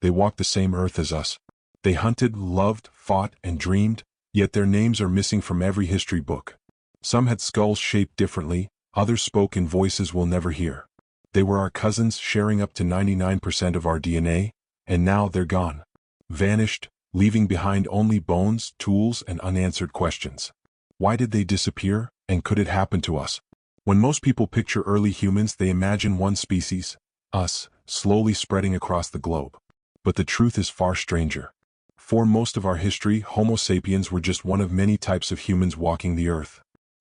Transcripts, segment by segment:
They walked the same earth as us. They hunted, loved, fought, and dreamed, yet their names are missing from every history book. Some had skulls shaped differently, others spoke in voices we'll never hear. They were our cousins, sharing up to 99% of our DNA, and now they're gone. Vanished, leaving behind only bones, tools, and unanswered questions. Why did they disappear, and could it happen to us? When most people picture early humans, they imagine one species, us, slowly spreading across the globe. But the truth is far stranger. For most of our history, Homo sapiens were just one of many types of humans walking the earth.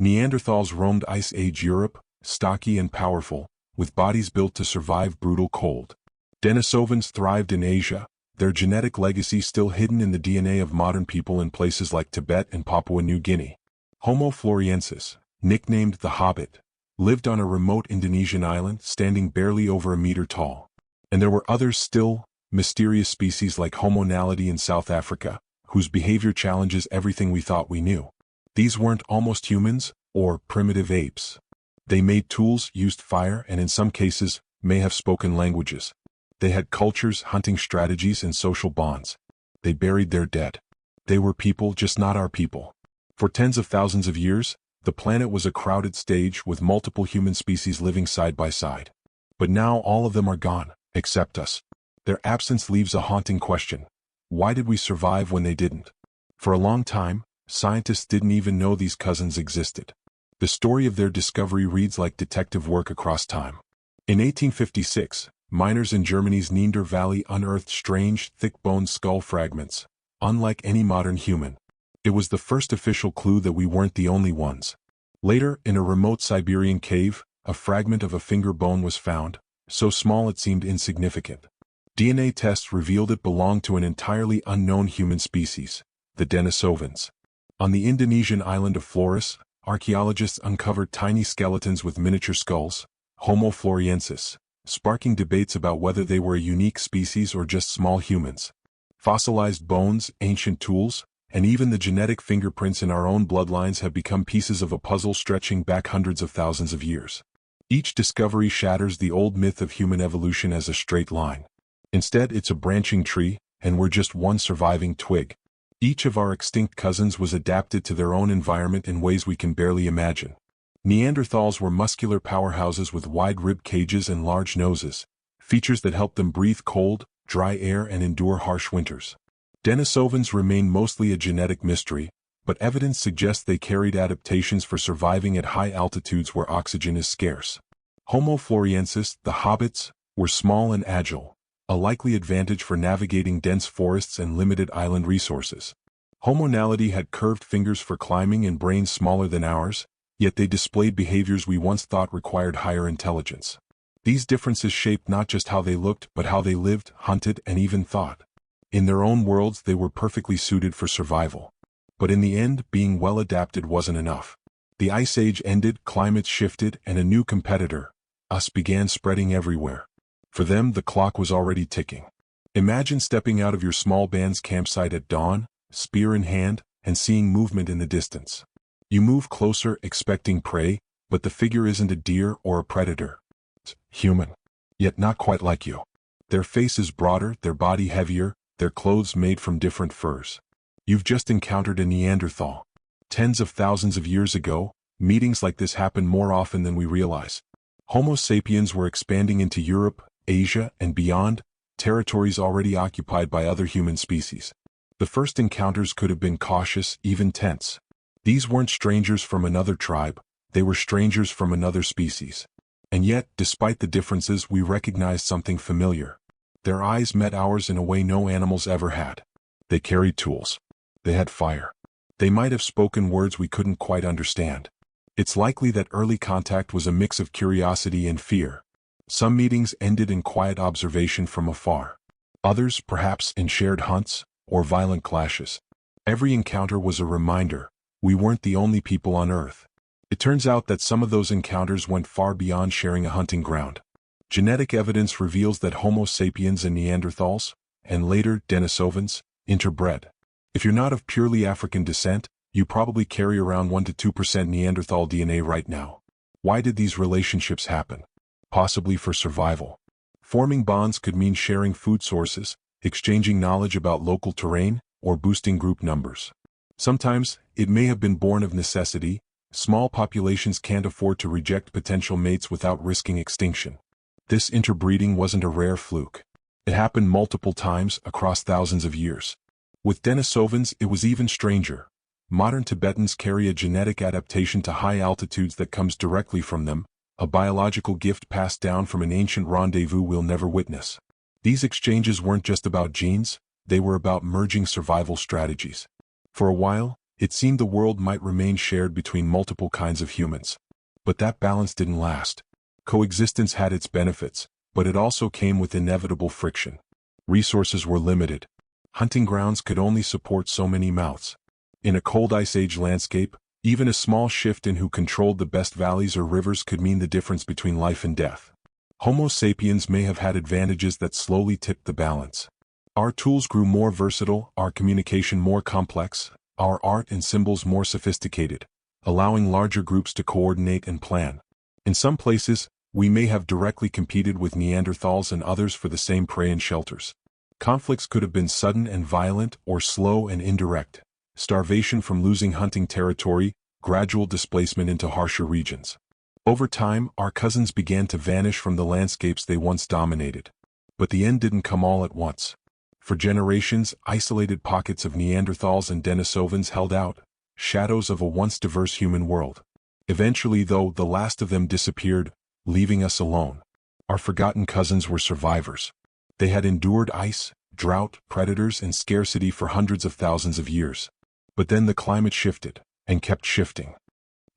Neanderthals roamed Ice Age Europe, stocky and powerful, with bodies built to survive brutal cold. Denisovans thrived in Asia, their genetic legacy still hidden in the DNA of modern people in places like Tibet and Papua New Guinea. Homo floresiensis, nicknamed the Hobbit, lived on a remote Indonesian island standing barely over a meter tall. And there were others still, mysterious species like Homo naledi in South Africa, whose behavior challenges everything we thought we knew. These weren't almost humans, or primitive apes. They made tools, used fire, and in some cases, may have spoken languages. They had cultures, hunting strategies, and social bonds. They buried their dead. They were people, just not our people. For tens of thousands of years, the planet was a crowded stage with multiple human species living side by side. But now all of them are gone, except us. Their absence leaves a haunting question. Why did we survive when they didn't? For a long time, scientists didn't even know these cousins existed. The story of their discovery reads like detective work across time. In 1856, miners in Germany's Neander Valley unearthed strange, thick-boned skull fragments, unlike any modern human. It was the first official clue that we weren't the only ones. Later, in a remote Siberian cave, a fragment of a finger bone was found, so small it seemed insignificant. DNA tests revealed it belonged to an entirely unknown human species, the Denisovans. On the Indonesian island of Flores, archaeologists uncovered tiny skeletons with miniature skulls, Homo floresiensis, sparking debates about whether they were a unique species or just small humans. Fossilized bones, ancient tools, and even the genetic fingerprints in our own bloodlines have become pieces of a puzzle stretching back hundreds of thousands of years. Each discovery shatters the old myth of human evolution as a straight line. Instead, it's a branching tree, and we're just one surviving twig. Each of our extinct cousins was adapted to their own environment in ways we can barely imagine. Neanderthals were muscular powerhouses with wide rib cages and large noses, features that helped them breathe cold, dry air and endure harsh winters. Denisovans remain mostly a genetic mystery, but evidence suggests they carried adaptations for surviving at high altitudes where oxygen is scarce. Homo floresiensis, the hobbits, were small and agile, a likely advantage for navigating dense forests and limited island resources. Homo naledi had curved fingers for climbing and brains smaller than ours, yet they displayed behaviors we once thought required higher intelligence. These differences shaped not just how they looked, but how they lived, hunted, and even thought. In their own worlds, they were perfectly suited for survival. But in the end, being well adapted wasn't enough. The Ice Age ended, climates shifted, and a new competitor, us, began spreading everywhere. For them, the clock was already ticking. Imagine stepping out of your small band's campsite at dawn, spear in hand, and seeing movement in the distance. You move closer, expecting prey, but the figure isn't a deer or a predator. It's human. Yet not quite like you. Their face is broader, their body heavier, their clothes made from different furs. You've just encountered a Neanderthal. Tens of thousands of years ago, meetings like this happen more often than we realize. Homo sapiens were expanding into Europe, Asia, and beyond, territories already occupied by other human species. The first encounters could have been cautious, even tense. These weren't strangers from another tribe, they were strangers from another species. And yet, despite the differences, we recognized something familiar. Their eyes met ours in a way no animals ever had. They carried tools. They had fire. They might have spoken words we couldn't quite understand. It's likely that early contact was a mix of curiosity and fear. Some meetings ended in quiet observation from afar. Others, perhaps, in shared hunts or violent clashes. Every encounter was a reminder, we weren't the only people on Earth. It turns out that some of those encounters went far beyond sharing a hunting ground. Genetic evidence reveals that Homo sapiens and Neanderthals, and later Denisovans, interbred. If you're not of purely African descent, you probably carry around 1 to 2% Neanderthal DNA right now. Why did these relationships happen? Possibly for survival. Forming bonds could mean sharing food sources, exchanging knowledge about local terrain, or boosting group numbers. Sometimes, it may have been born of necessity. Small populations can't afford to reject potential mates without risking extinction. This interbreeding wasn't a rare fluke. It happened multiple times across thousands of years. With Denisovans, it was even stranger. Modern Tibetans carry a genetic adaptation to high altitudes that comes directly from them, a biological gift passed down from an ancient rendezvous we'll never witness. These exchanges weren't just about genes, they were about merging survival strategies. For a while, it seemed the world might remain shared between multiple kinds of humans. But that balance didn't last. Coexistence had its benefits, but it also came with inevitable friction. Resources were limited. Hunting grounds could only support so many mouths. In a cold Ice Age landscape, even a small shift in who controlled the best valleys or rivers could mean the difference between life and death. Homo sapiens may have had advantages that slowly tipped the balance. Our tools grew more versatile, our communication more complex, our art and symbols more sophisticated, allowing larger groups to coordinate and plan. In some places, we may have directly competed with Neanderthals and others for the same prey and shelters. Conflicts could have been sudden and violent or slow and indirect. Starvation from losing hunting territory, gradual displacement into harsher regions. Over time, our cousins began to vanish from the landscapes they once dominated. But the end didn't come all at once. For generations, isolated pockets of Neanderthals and Denisovans held out, shadows of a once diverse human world. Eventually, though, the last of them disappeared, leaving us alone. Our forgotten cousins were survivors. They had endured ice, drought, predators, and scarcity for hundreds of thousands of years. But then the climate shifted, and kept shifting.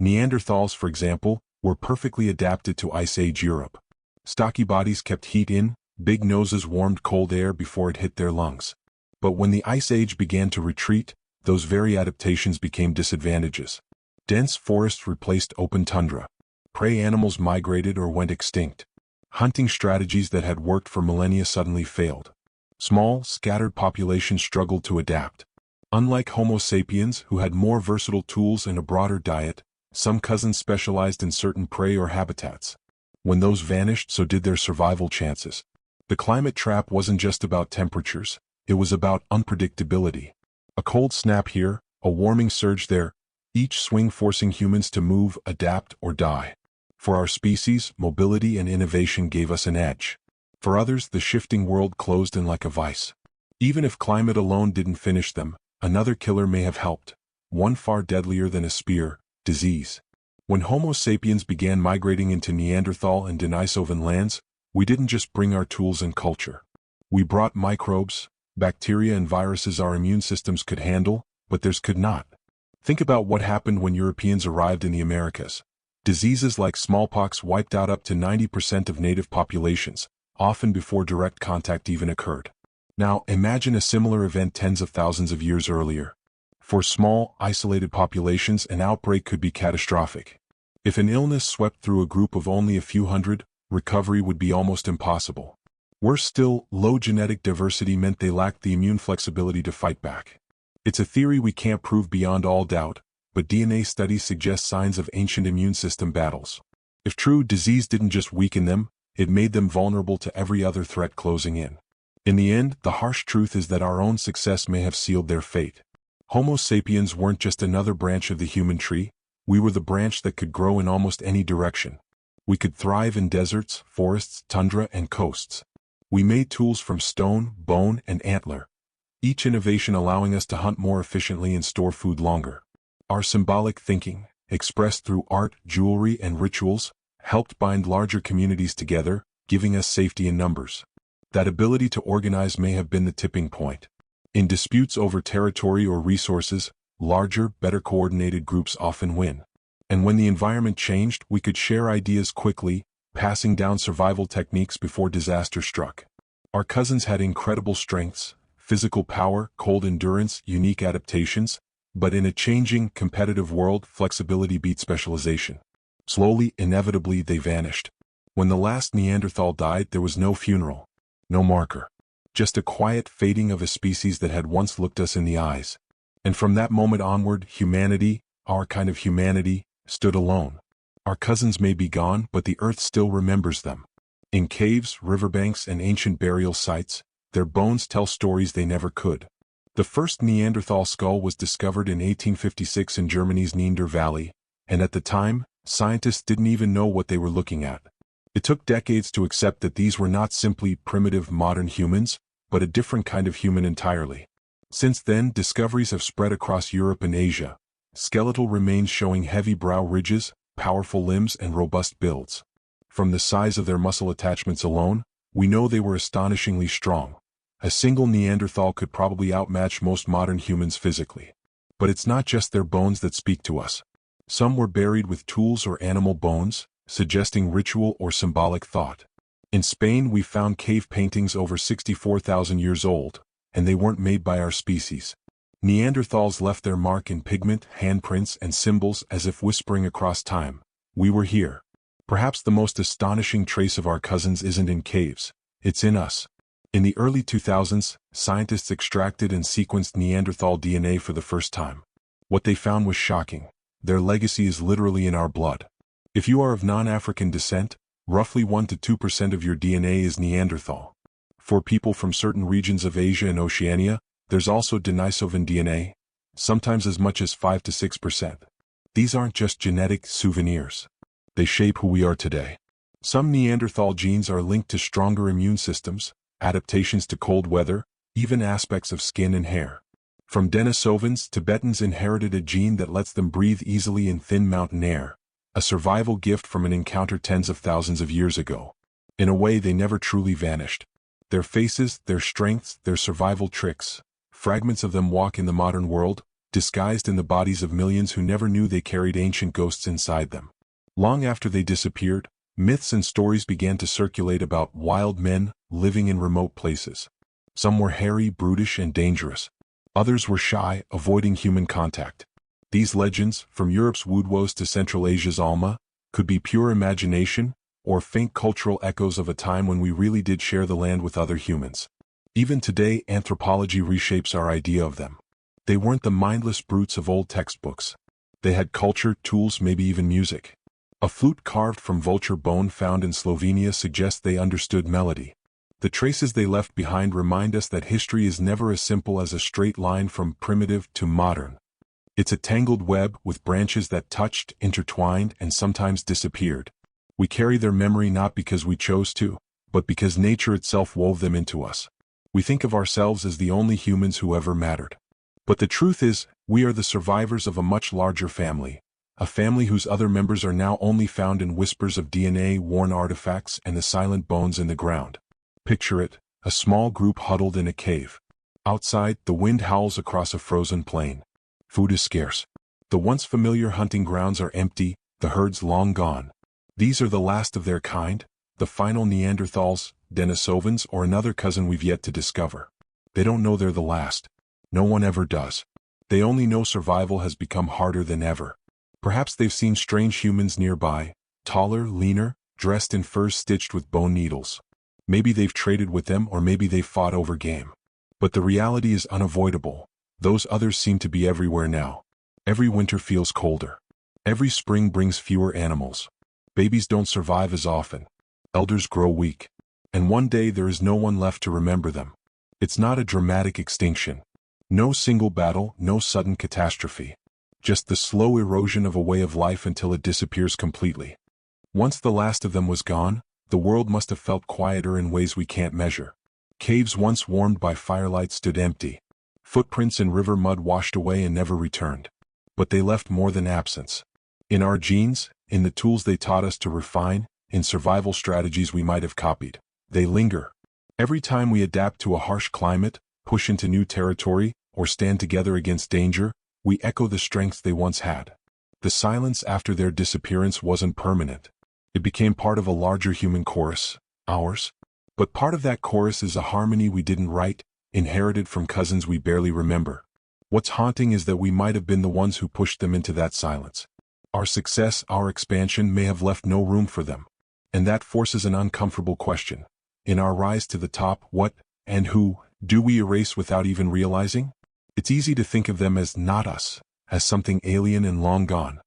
Neanderthals, for example, were perfectly adapted to Ice Age Europe. Stocky bodies kept heat in, big noses warmed cold air before it hit their lungs. But when the Ice Age began to retreat, those very adaptations became disadvantages. Dense forests replaced open tundra. Prey animals migrated or went extinct. Hunting strategies that had worked for millennia suddenly failed. Small, scattered populations struggled to adapt. Unlike Homo sapiens, who had more versatile tools and a broader diet, some cousins specialized in certain prey or habitats. When those vanished, so did their survival chances. The climate trap wasn't just about temperatures, it was about unpredictability. A cold snap here, a warming surge there, each swing forcing humans to move, adapt, or die. For our species, mobility and innovation gave us an edge. For others, the shifting world closed in like a vice. Even if climate alone didn't finish them, another killer may have helped. One far deadlier than a spear, disease. When Homo sapiens began migrating into Neanderthal and Denisovan lands, we didn't just bring our tools and culture. We brought microbes, bacteria and viruses our immune systems could handle, but theirs could not. Think about what happened when Europeans arrived in the Americas. Diseases like smallpox wiped out up to 90% of native populations, often before direct contact even occurred. Now, imagine a similar event tens of thousands of years earlier. For small, isolated populations, an outbreak could be catastrophic. If an illness swept through a group of only a few hundred, recovery would be almost impossible. Worse still, low genetic diversity meant they lacked the immune flexibility to fight back. It's a theory we can't prove beyond all doubt, but DNA studies suggest signs of ancient immune system battles. If true, disease didn't just weaken them, it made them vulnerable to every other threat closing in. In the end, the harsh truth is that our own success may have sealed their fate. Homo sapiens weren't just another branch of the human tree, we were the branch that could grow in almost any direction. We could thrive in deserts, forests, tundra, and coasts. We made tools from stone, bone, and antler, each innovation allowing us to hunt more efficiently and store food longer. Our symbolic thinking, expressed through art, jewelry, and rituals, helped bind larger communities together, giving us safety in numbers. That ability to organize may have been the tipping point. In disputes over territory or resources, larger, better coordinated groups often win. And when the environment changed, we could share ideas quickly, passing down survival techniques before disaster struck. Our cousins had incredible strengths, physical power, cold endurance, unique adaptations, but in a changing, competitive world, flexibility beat specialization. Slowly, inevitably, they vanished. When the last Neanderthal died, there was no funeral, no marker. Just a quiet fading of a species that had once looked us in the eyes. And from that moment onward, humanity, our kind of humanity, stood alone. Our cousins may be gone, but the earth still remembers them. In caves, riverbanks, and ancient burial sites, Their bones tell stories they never could. The first Neanderthal skull was discovered in 1856 in Germany's Neander Valley, and at the time, scientists didn't even know what they were looking at. It took decades to accept that these were not simply primitive modern humans, but a different kind of human entirely. Since then, discoveries have spread across Europe and Asia. Skeletal remains showing heavy brow ridges, powerful limbs, and robust builds. From the size of their muscle attachments alone, we know they were astonishingly strong. A single Neanderthal could probably outmatch most modern humans physically. But it's not just their bones that speak to us. Some were buried with tools or animal bones, suggesting ritual or symbolic thought. In Spain, we found cave paintings over 64,000 years old, and they weren't made by our species. Neanderthals left their mark in pigment, handprints, and symbols as if whispering across time, "We were here." Perhaps the most astonishing trace of our cousins isn't in caves, it's in us. In the early 2000s, scientists extracted and sequenced Neanderthal DNA for the first time. What they found was shocking. Their legacy is literally in our blood. If you are of non-African descent, roughly 1 to 2% of your DNA is Neanderthal. For people from certain regions of Asia and Oceania, there's also Denisovan DNA, sometimes as much as 5 to 6%. These aren't just genetic souvenirs. They shape who we are today. Some Neanderthal genes are linked to stronger immune systems, adaptations to cold weather, even aspects of skin and hair. From Denisovans, Tibetans inherited a gene that lets them breathe easily in thin mountain air, a survival gift from an encounter tens of thousands of years ago. In a way, they never truly vanished. Their faces, their strengths, their survival tricks, fragments of them walk in the modern world, disguised in the bodies of millions who never knew they carried ancient ghosts inside them. Long after they disappeared, myths and stories began to circulate about wild men living in remote places. Some were hairy, brutish, and dangerous. Others were shy, avoiding human contact. These legends, from Europe's Woodwos to Central Asia's Alma, could be pure imagination, or faint cultural echoes of a time when we really did share the land with other humans. Even today, anthropology reshapes our idea of them. They weren't the mindless brutes of old textbooks. They had culture, tools, maybe even music. A flute carved from vulture bone found in Slovenia suggests they understood melody. The traces they left behind remind us that history is never as simple as a straight line from primitive to modern. It's a tangled web with branches that touched, intertwined, and sometimes disappeared. We carry their memory not because we chose to, but because nature itself wove them into us. We think of ourselves as the only humans who ever mattered. But the truth is, we are the survivors of a much larger family. A family whose other members are now only found in whispers of DNA, worn artifacts, and the silent bones in the ground. Picture it, a small group huddled in a cave. Outside, the wind howls across a frozen plain. Food is scarce. The once familiar hunting grounds are empty, the herds long gone. These are the last of their kind, the final Neanderthals, Denisovans, or another cousin we've yet to discover. They don't know they're the last. No one ever does. They only know survival has become harder than ever. Perhaps they've seen strange humans nearby, taller, leaner, dressed in furs stitched with bone needles. Maybe they've traded with them, or maybe they've fought over game. But the reality is unavoidable. Those others seem to be everywhere now. Every winter feels colder. Every spring brings fewer animals. Babies don't survive as often. Elders grow weak. And one day there is no one left to remember them. It's not a dramatic extinction. No single battle, no sudden catastrophe. Just the slow erosion of a way of life until it disappears completely. Once the last of them was gone, the world must have felt quieter in ways we can't measure. Caves once warmed by firelight stood empty. Footprints in river mud washed away and never returned. But they left more than absence. In our genes, in the tools they taught us to refine, in survival strategies we might have copied. They linger. Every time we adapt to a harsh climate, push into new territory, or stand together against danger, we echo the strengths they once had. The silence after their disappearance wasn't permanent. It became part of a larger human chorus, ours. But part of that chorus is a harmony we didn't write, inherited from cousins we barely remember. What's haunting is that we might have been the ones who pushed them into that silence. Our success, our expansion may have left no room for them. And that forces an uncomfortable question. In our rise to the top, what, and who, do we erase without even realizing? It's easy to think of them as not us, as something alien and long gone.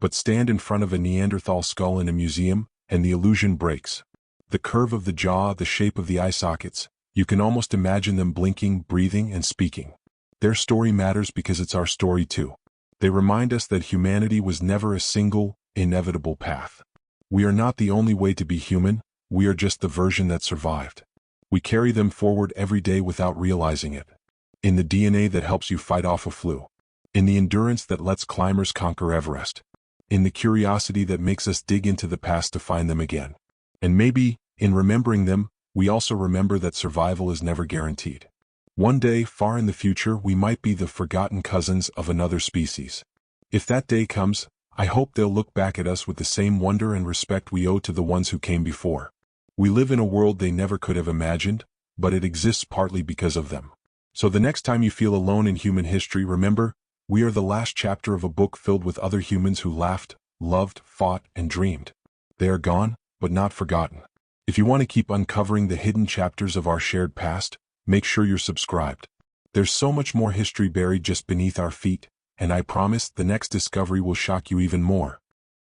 But stand in front of a Neanderthal skull in a museum, and the illusion breaks. The curve of the jaw, the shape of the eye sockets, You can almost imagine them blinking, breathing, and speaking. Their story matters because it's our story too. They remind us that humanity was never a single, inevitable path. We are not the only way to be human, we are just the version that survived. We carry them forward every day without realizing it. In the DNA that helps you fight off a flu. In the endurance that lets climbers conquer Everest. In the curiosity that makes us dig into the past to find them again. And maybe, in remembering them, we also remember that survival is never guaranteed. One day, far in the future, we might be the forgotten cousins of another species. If that day comes, I hope they'll look back at us with the same wonder and respect we owe to the ones who came before. We live in a world they never could have imagined, but it exists partly because of them. So the next time you feel alone in human history, remember, we are the last chapter of a book filled with other humans who laughed, loved, fought, and dreamed. They are gone, but not forgotten. If you want to keep uncovering the hidden chapters of our shared past, make sure you're subscribed. There's so much more history buried just beneath our feet, and I promise the next discovery will shock you even more.